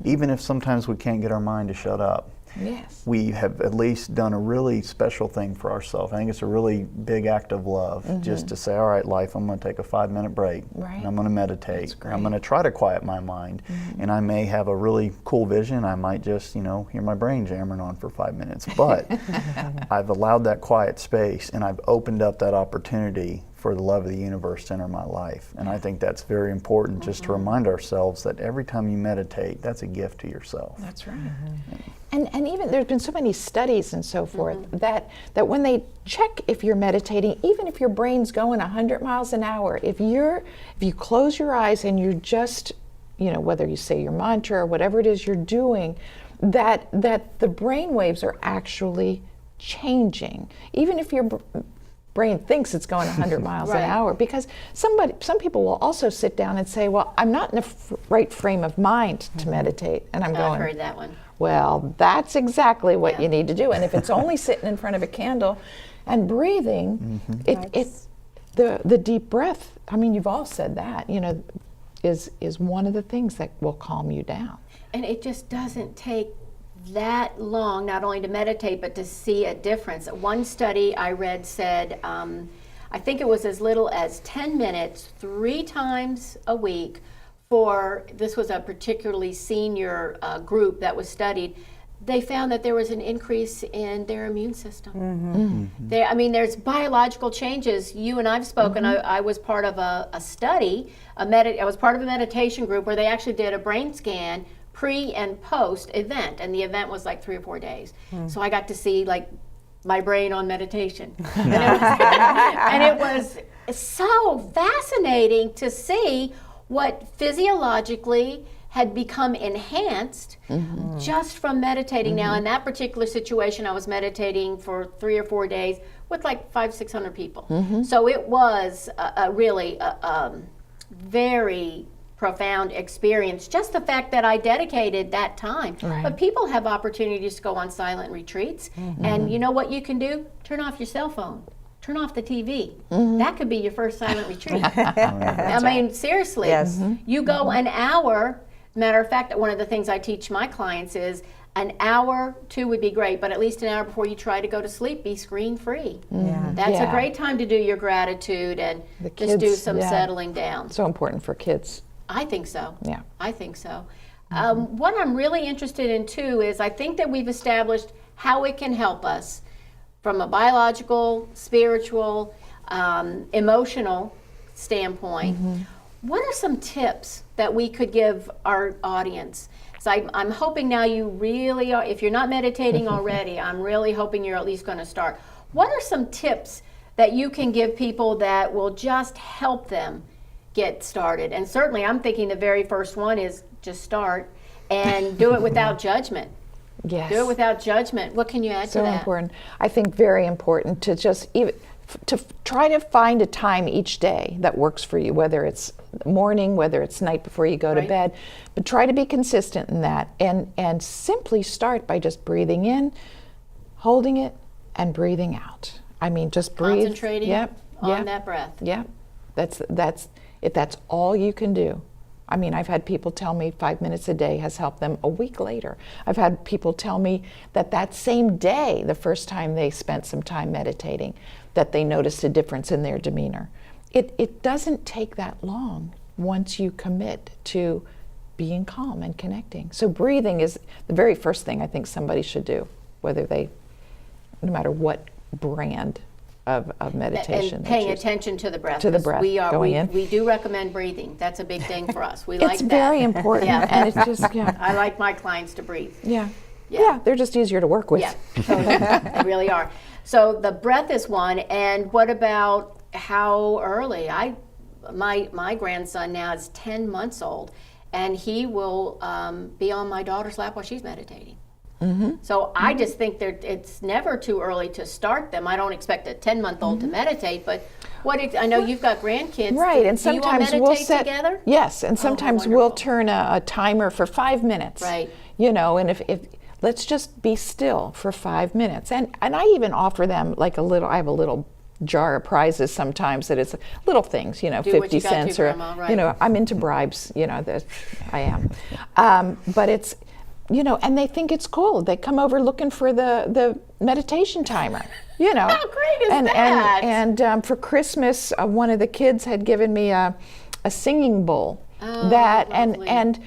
even if sometimes we can't get our mind to shut up, Yes. we have at least done a really special thing for ourselves. I think it's a really big act of love, just to say, all right, life, I'm going to take a 5-minute break. Right. And I'm going to meditate. I'm going to try to quiet my mind. And I may have a really cool vision. I might just, you know, hear my brain jamming on for 5 minutes. But I've allowed that quiet space, and I've opened up that opportunity for the love of the universe to enter my life. And I think that's very important, just to remind ourselves that every time you meditate, that's a gift to yourself. That's right. And even there's been so many studies and so forth that when they check if you're meditating, even if your brain's going 100 miles an hour, if you close your eyes and you're just, you know, whether you say your mantra or whatever it is you're doing, that the brain waves are actually changing, even if your brain thinks it's going 100 miles an hour, because some people will also sit down and say, well, I'm not in the right frame of mind to meditate, and I'm going, I've heard that one. Well, that's exactly what you need to do. And if it's only sitting in front of a candle and breathing, the deep breath, I mean, you've all said that, you know, is one of the things that will calm you down. And it just doesn't take that long, not only to meditate, but to see a difference. One study I read said, I think it was as little as 10 minutes, 3 times a week, this was a particularly senior group that was studied. They found that there was an increase in their immune system. I mean, there's biological changes. You and I've spoken. I was part of a study. I was part of a meditation group where they actually did a brain scan pre and post event, and the event was like 3 or 4 days. So I got to see like my brain on meditation, and it was so fascinating to see what physiologically had become enhanced just from meditating. Now, in that particular situation, I was meditating for 3 or 4 days with like 500-600 people. So it was a really very profound experience, just the fact that I dedicated that time. But people have opportunities to go on silent retreats, and you know what you can do? Turn off your cell phone. Turn off the TV. That could be your first silent retreat. I mean, seriously, you go an hour. Matter of fact, one of the things I teach my clients is an hour, 2 would be great, but at least an hour before you try to go to sleep, be screen free. That's a great time to do your gratitude and just do some settling down. So important for kids. I think so. Yeah. I think so. What I'm really interested in too is I think that we've established how it can help us from a biological, spiritual, emotional standpoint. What are some tips that we could give our audience? So I'm hoping now you really are, if you're not meditating already, I'm really hoping you're at least going to start. What are some tips that you can give people that will just help them get started? And certainly I'm thinking the very first one is just start and do it without judgment. Yes. Do it without judgment. What can you add to that? So important. I think very important to just to try to find a time each day that works for you, whether it's morning, whether it's night before you go to bed, but try to be consistent in that, and simply start by just breathing in, holding it, and breathing out. I mean, just breathe. Concentrating on that breath. Yep. That's all you can do. I mean, I've had people tell me 5 minutes a day has helped them a week later. I've had people tell me that same day, the first time they spent some time meditating, that they noticed a difference in their demeanor. It doesn't take that long once you commit to being calm and connecting. So breathing is the very first thing I think somebody should do, no matter what brand of meditation. And paying attention to the breath. To the breath, We do recommend breathing. That's a big thing for us. We like that. It's very important. And it's just, I like my clients to breathe. Yeah. Yeah, they're just easier to work with. Yeah, totally. They really are. So the breath is one, and what about how early? My grandson now is 10 months old, and he will be on my daughter's lap while she's meditating. So I just think it's never too early to start them. I don't expect a 10-month-old to meditate, but I know you've got grandkids. Right, and do you all sometimes we'll meditate set together? Yes, and sometimes we'll wonderful. turn a timer for 5 minutes. Right. You know, and if let's just be still for 5 minutes, and I even offer them like I have a little jar of prizes sometimes that it's little things, you know, Do what 50 you got to, cents or Grandma, right. you know, I'm into bribes, you know, that I am, but it's. You know, and they think it's cool. They come over looking for the meditation timer. You know, How great is and, that? And for Christmas, one of the kids had given me a singing bowl. Oh, lovely. and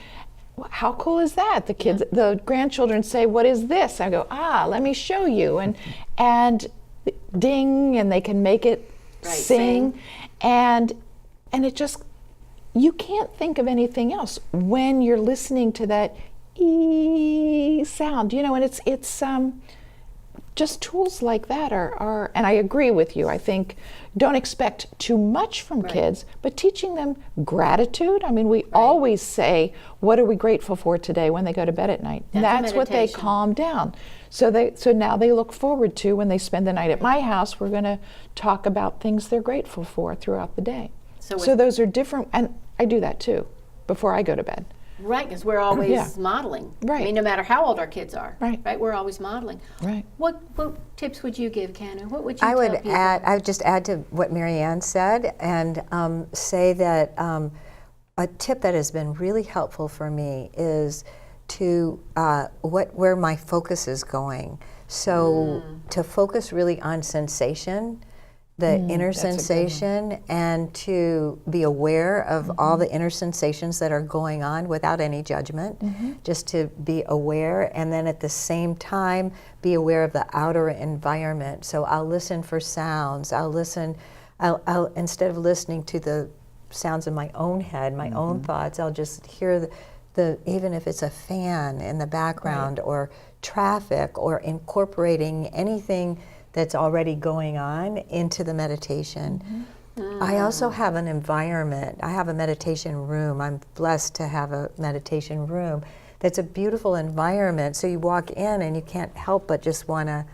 how cool is that? The kids, the grandchildren say, "What is this?" I go, let me show you, and ding, and they can make it sing, and it just, you can't think of anything else when you're listening to that sound, you know, and it's just tools like that are, and I agree with you. I think don't expect too much from kids, but teaching them gratitude. I mean, we always say, what are we grateful for today when they go to bed at night? That's what they meditation. calm down. So now they look forward to when they spend the night at my house, we're going to talk about things they're grateful for throughout the day. So those are different, and I do that too before I go to bed. Right, because we're always modeling. Right. I mean, no matter how old our kids are. Right. Right, we're always modeling. Right. What tips would you give, Kanu? What would you I tell would people? I would just add to what Marianne said and say that a tip that has been really helpful for me is to where my focus is going. So to focus really on sensation, the inner that's a good one. sensation, and to be aware of all the inner sensations that are going on without any judgment, just to be aware, and then at the same time be aware of the outer environment. So I'll listen for sounds. I'll instead of listening to the sounds in my own head, my own thoughts, I'll just hear the even if it's a fan in the background or traffic, or incorporating anything that's already going on into the meditation. I also have an environment. I have a meditation room. I'm blessed to have a meditation room that's a beautiful environment. So you walk in and you can't help but just want to,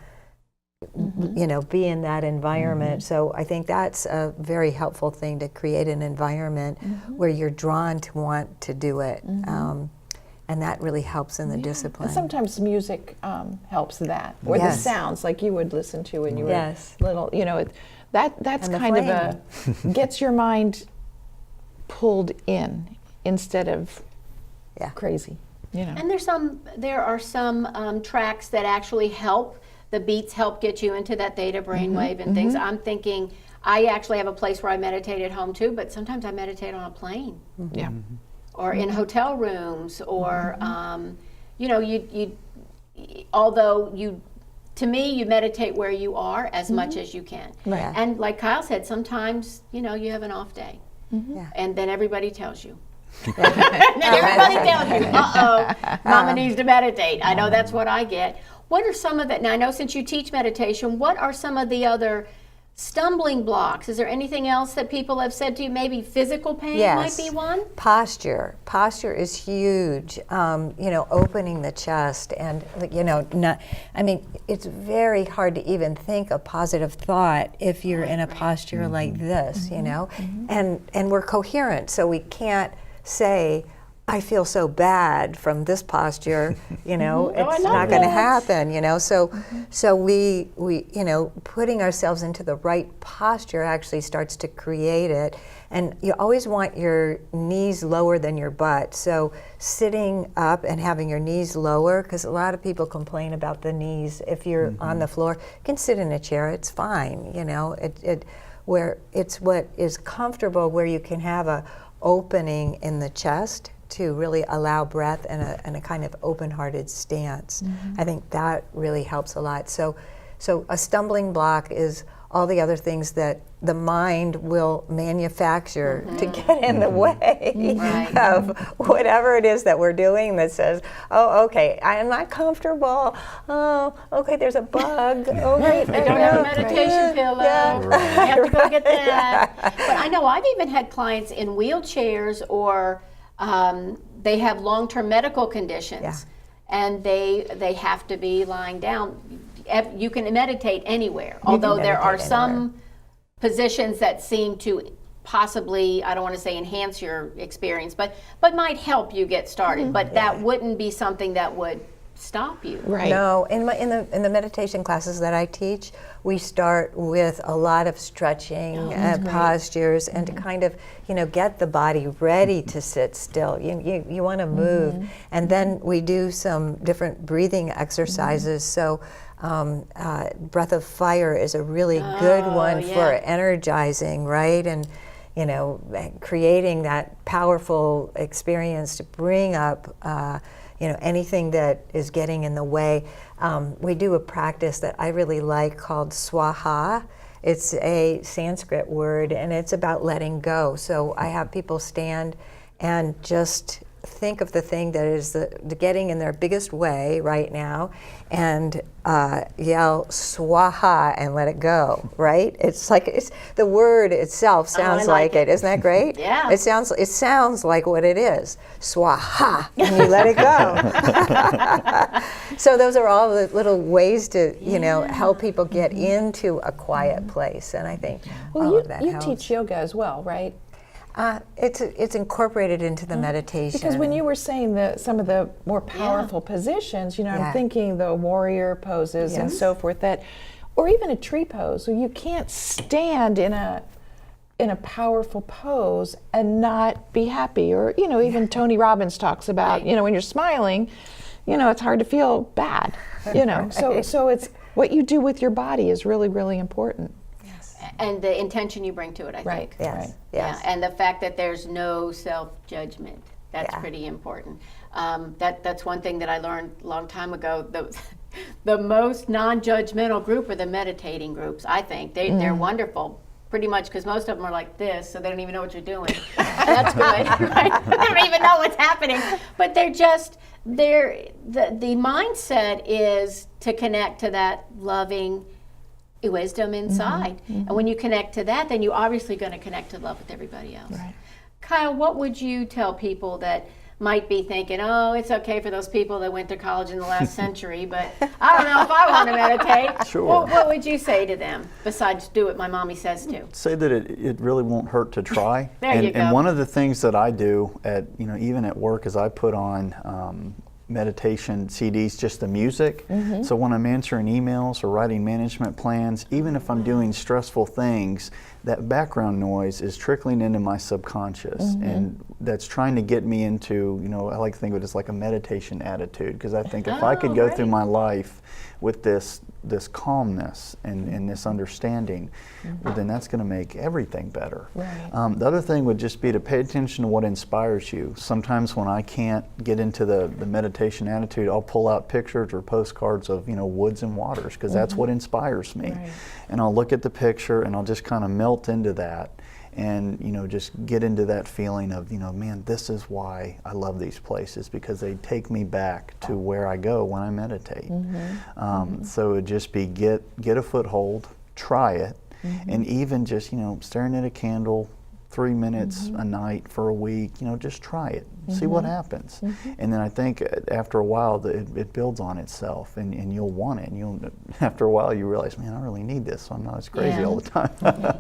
you know, be in that environment. So I think that's a very helpful thing, to create an environment where you're drawn to want to do it. And that really helps in the discipline. And sometimes music helps that, or the sounds like you would listen to when you were little. You know, that's And the kind of a gets your mind pulled in instead of crazy. You know. And there are some tracks that actually help. The beats help get you into that theta brainwave and things. I'm thinking, I actually have a place where I meditate at home too, but sometimes I meditate on a plane. Yeah. Or in hotel rooms, or you know, although to me, you meditate where you are as much as you can. Right. And like Kyle said, sometimes, you know, you have an off day, and then everybody tells you. And then everybody tells you, Mama needs to meditate. I know that's what I get. What are some of the, now I know since you teach meditation, what are some of the other stumbling blocks? Is there anything else that people have said to you? Maybe physical pain might be one? Posture is huge. You know, opening the chest, and you know, it's very hard to even think a positive thought if you're in a posture like this, you know, and we're coherent, so we can't say, I feel so bad from this posture, you know, it's not going to happen, you know. So we you know, putting ourselves into the right posture actually starts to create it. And you always want your knees lower than your butt. So sitting up and having your knees lower, because a lot of people complain about the knees. If you're on the floor, you can sit in a chair, it's fine, you know. Where it's what is comfortable, where you can have a opening in the chest to really allow breath and a kind of open-hearted stance. I think that really helps a lot. So a stumbling block is all the other things that the mind will manufacture to get in the way Right. of whatever it is that we're doing that says, oh, okay, I'm not comfortable. Oh, okay, there's a bug. Oh, wait, I don't have a meditation pillow. Yeah. You have to go get that. But I know I've even had clients in wheelchairs, or they have long-term medical conditions, Yeah. and they have to be lying down. You can meditate anywhere, although there are meditate some positions that seem to possibly, I don't want to say enhance your experience, but might help you get started. But that wouldn't be something that would stop you. Right. No, in the meditation classes that I teach, we start with a lot of stretching, postures, and to kind of, get the body ready to sit still. You want to move, and then we do some different breathing exercises. So, breath of fire is a really good one for energizing, right? And creating that powerful experience to bring up anything that is getting in the way. We do a practice that I really like called swaha. It's a Sanskrit word, and it's about letting go. So I have people stand and just think of the thing that is the getting in their biggest way right now, and yell swaha and let it go, right? It's the word itself sounds like it. Isn't that great? Yeah. It sounds like what it is. Swaha, and you let it go. So those are all the little ways to, help people get into a quiet place, and I think all of that you helps. teach yoga as well, right? It's incorporated into the meditation. Because when you were saying some of the more powerful positions, Yeah. I'm thinking the warrior poses and Yes. so forth, or even a tree pose, where you can't stand in a powerful pose and not be happy. Or even Tony Robbins talks about when you're smiling, it's hard to feel bad. So it's what you do with your body is really, really important. And the intention you bring to it, I think. Yes. Right. Yes. Yeah, and the fact that there's no self-judgment, that's Yeah. pretty important. That's one thing that I learned a long time ago. The most non-judgmental group are the meditating groups, I think. They're wonderful, pretty much, because most of them are like this, so they don't even know what you're doing. That's good, right? They don't even know what's happening. But the mindset is to connect to that loving wisdom inside. And when you connect to that, then you're obviously going to connect to love with everybody else. Right. Kyle, what would you tell people that might be thinking, oh, it's okay for those people that went to college in the last century, but I don't know if I want to meditate. Sure. What would you say to them besides do what my mommy says to? Say that it really won't hurt to try. There you go. And one of the things that I do at even at work is I put on meditation CDs, just the music. So when I'm answering emails or writing management plans, even if I'm doing stressful things, that background noise is trickling into my subconscious, and that's trying to get me into, I like to think of it as like a meditation attitude, because I think if I could go through my life with this calmness and this understanding, well, then that's going to make everything better. Right. The other thing would just be to pay attention to what inspires you. Sometimes when I can't get into the meditation attitude, I'll pull out pictures or postcards of woods and waters, because that's what inspires me. Right. And I'll look at the picture and I'll just kind of melt into that, and just get into that feeling of man, this is why I love these places, because they take me back to where I go when I meditate. So it'd just be get a foothold, try it, and even just staring at a candle 3 minutes a night for a week, just try it, see what happens. And then I think after a while it builds on itself, and you'll want it, and after a while you realize, man, I really need this, so I'm not as crazy all the time.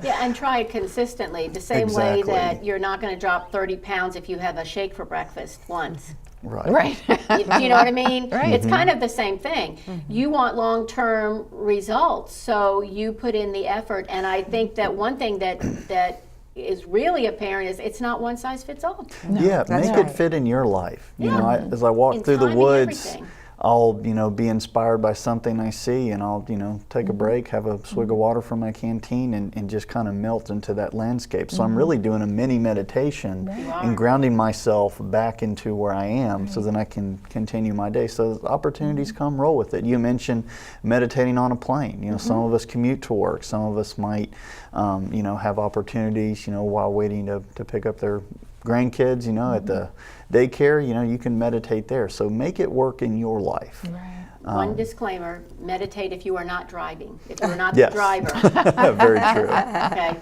Yeah, and try it consistently. The same way Exactly. that you're not going to drop 30 pounds if you have a shake for breakfast once. Right. Do you know what I mean? Right. It's kind of the same thing. You want long-term results, so you put in the effort. And I think that one thing that is really apparent is it's not one size fits all. Yeah, That's make right. it fit in your life. As I walk In through the timing, woods, everything. I'll, be inspired by something I see, and I'll, take a break, have a swig of water from my canteen, and just kind of melt into that landscape. So I'm really doing a mini meditation and grounding myself back into where I am, so then I can continue my day. So as opportunities come, roll with it. You mentioned meditating on a plane. Some of us commute to work. Some of us might, have opportunities, while waiting to pick up their grandkids, at the daycare, you can meditate there. So make it work in your life. Right. One disclaimer, meditate if you are not driving, if you're not the driver. Very true. Okay,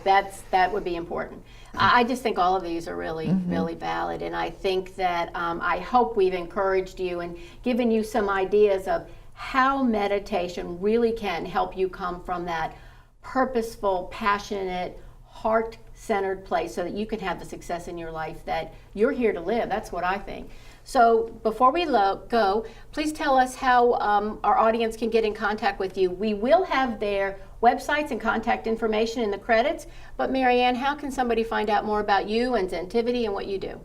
that would be important. I just think all of these are really, really valid, and I think that I hope we've encouraged you and given you some ideas of how meditation really can help you come from that purposeful, passionate, heart-centered place so that you can have the success in your life that you're here to live. That's what I think. So before we go, please tell us how our audience can get in contact with you. We will have their websites and contact information in the credits, but Marianne, how can somebody find out more about you and Zentivity and what you do?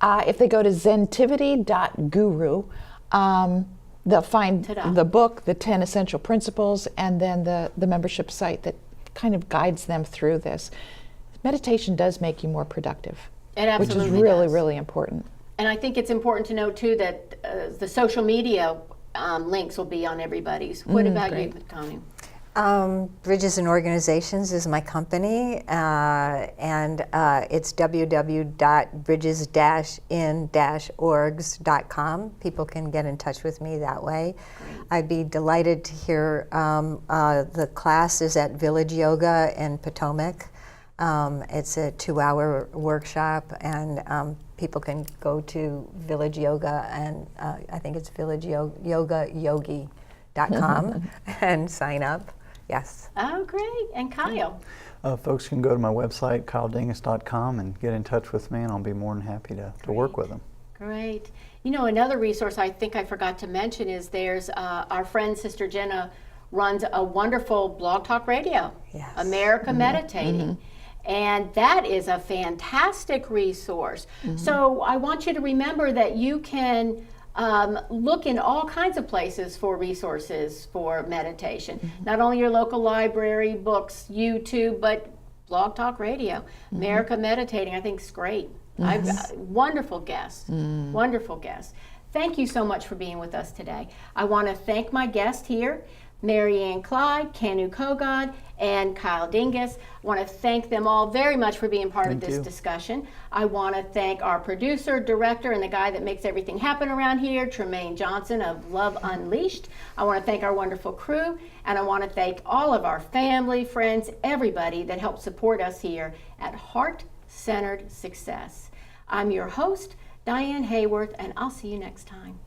If they go to zentivity.guru, they'll find the book, the 10 Essential Principles, and then the membership site that kind of guides them through this. Meditation does make you more productive, It absolutely which is really, does. really important. And I think it's important to know too that the social media links will be on everybody's. What about you, Connie? Bridges and Organizations is my company, and it's www.bridges-in-orgs.com. People can get in touch with me that way. I'd be delighted to hear the class is at Village Yoga in Potomac. It's a 2-hour workshop, and people can go to Village Yoga, and I think it's villageyogayogi.com and sign up. Yes. Oh, great. And Kyle? Folks can go to my website, kyledingus.com, and get in touch with me, and I'll be more than happy to work with them. Great. Another resource I think I forgot to mention is there's our friend Sister Jenna runs a wonderful blog talk radio, Yes. America Meditating. And that is a fantastic resource. So I want you to remember that you can look in all kinds of places for resources for meditation. Not only your local library, books, YouTube, but Blog Talk Radio. America Meditating, I think is great. Wonderful guest. Wonderful guest. Thank you so much for being with us today. I want to thank my guest here, Marianne Clyde, Kanu Kogod, and Kyle Dingus. I want to thank them all very much for being part of this discussion. I want to thank our producer, director, and the guy that makes everything happen around here, Tremaine Johnson of Love Unleashed. I want to thank our wonderful crew, and I want to thank all of our family, friends, everybody that helps support us here at Heart Centered Success. I'm your host, Diane Hayworth, and I'll see you next time.